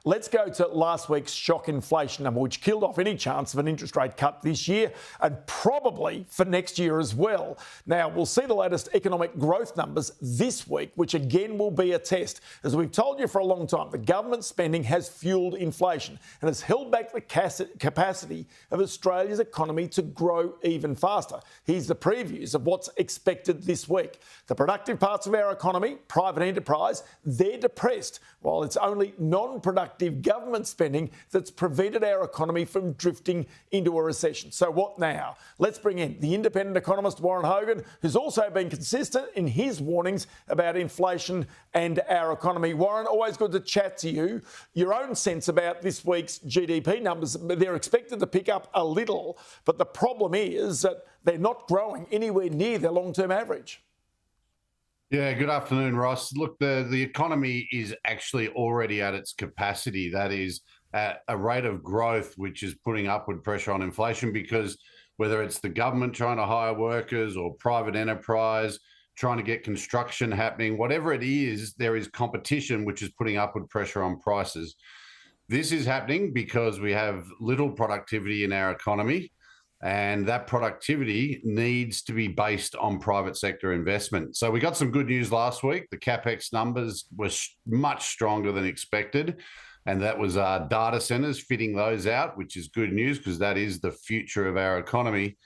let's go to last week's shock inflation number, which killed off any chance of an interest rate cut this year and probably for next year as well. Now, we'll see the latest economic growth numbers this week, which again will be a test. As we've told you for a long time, the government spending has fuelled inflation and has held back the capacity of Australia's economy to grow even faster. Here's the previews of what's expected this week. The productive parts of our economy, private enterprise, they're depressed, while it's only non-productive government spending that's prevented our economy from drifting into a recession. So what now? Let's bring in the independent economist Warren Hogan, who's also been consistent in his warnings about inflation and our economy. Warren, always good to chat to you. Your own sense about this week's GDP numbers, they're expected to pick up a little, but the problem is that they're not growing anywhere near their long-term average. Yeah, good afternoon, Ross. Look, the economy is actually already at its capacity. That is at a rate of growth which is putting upward pressure on inflation, because whether it's the government trying to hire workers or private enterprise trying to get construction happening, whatever it is, there is competition which is putting upward pressure on prices. This is happening because we have little productivity in our economy, and that productivity needs to be based on private sector investment. So we got some good news last week. The CapEx numbers were much stronger than expected, and that was data centers fitting those out, which is good news because that is the future of our economy.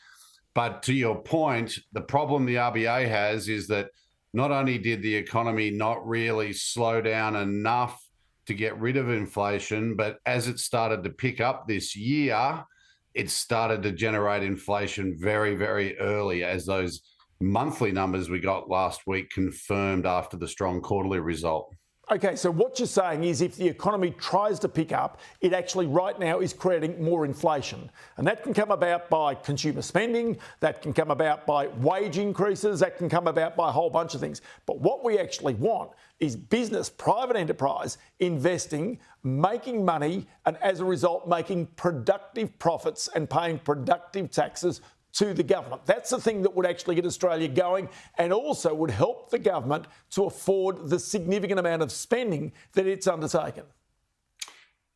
But to your point, the problem the RBA has is that not only did the economy not really slow down enough to get rid of inflation, but as it started to pick up this year, it started to generate inflation very, very early, as those monthly numbers we got last week confirmed after the strong quarterly result. Okay, so what you're saying is if the economy tries to pick up, it actually right now is creating more inflation. And that can come about by consumer spending, that can come about by wage increases, that can come about by a whole bunch of things. But what we actually want is business, private enterprise, investing, making money, and as a result, making productive profits and paying productive taxes to the government. That's the thing that would actually get Australia going and also would help the government to afford the significant amount of spending that it's undertaken.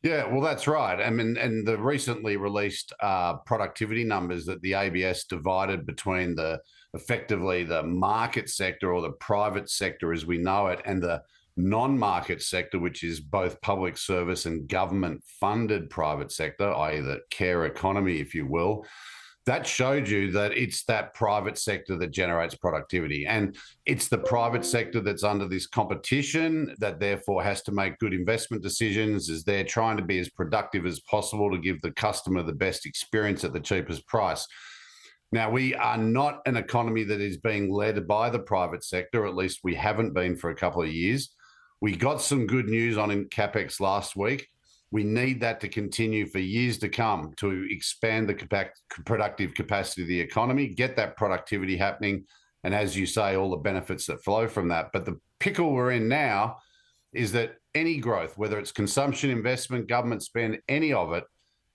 Yeah, well, that's right. I mean, and the recently released productivity numbers that the ABS divided between effectively the market sector, or the private sector as we know it, and the non-market sector, which is both public service and government-funded private sector, i.e. the care economy, if you will. That showed you that it's that private sector that generates productivity. And it's the private sector that's under this competition that therefore has to make good investment decisions, as they're trying to be as productive as possible to give the customer the best experience at the cheapest price. Now, we are not an economy that is being led by the private sector, at least we haven't been for a couple of years. We got some good news on CapEx last week. We need that to continue for years to come to expand the productive capacity of the economy, get that productivity happening, and as you say, all the benefits that flow from that. But the pickle we're in now is that any growth, whether it's consumption, investment, government spend, any of it,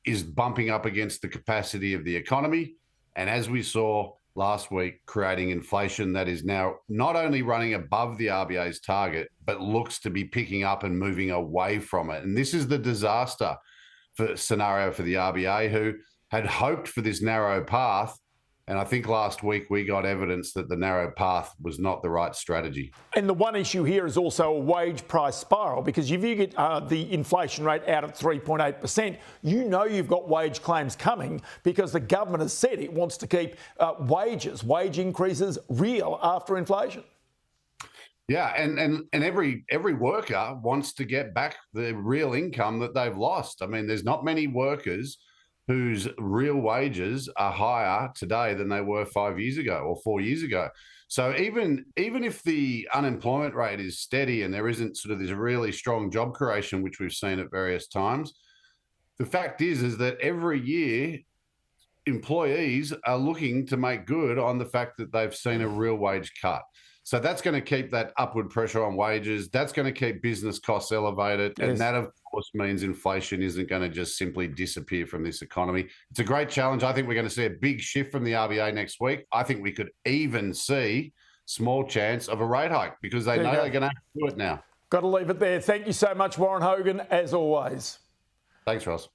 is bumping up against the capacity of the economy. And as we saw last week, creating inflation that is now not only running above the RBA's target, but looks to be picking up and moving away from it. And this is the disaster scenario for the RBA, who had hoped for this narrow path. And I think last week we got evidence that the narrow path was not the right strategy. And the one issue here is also a wage price spiral, because if you get the inflation rate out at 3.8%, you know you've got wage claims coming, because the government has said it wants to keep wage increases real after inflation. Yeah, and every worker wants to get back the real income that they've lost. I mean, there's not many workers whose real wages are higher today than they were 5 years ago or 4 years ago. So even if the unemployment rate is steady and there isn't sort of this really strong job creation, which we've seen at various times, the fact is that every year employees are looking to make good on the fact that they've seen a real wage cut. So that's going to keep that upward pressure on wages. That's going to keep business costs elevated. Yes. And that, of course, means inflation isn't going to just simply disappear from this economy. It's a great challenge. I think we're going to see a big shift from the RBA next week. I think we could even see small chance of a rate hike, because they know they're going to have to do it now. Got to leave it there. Thank you so much, Warren Hogan, as always. Thanks, Ross.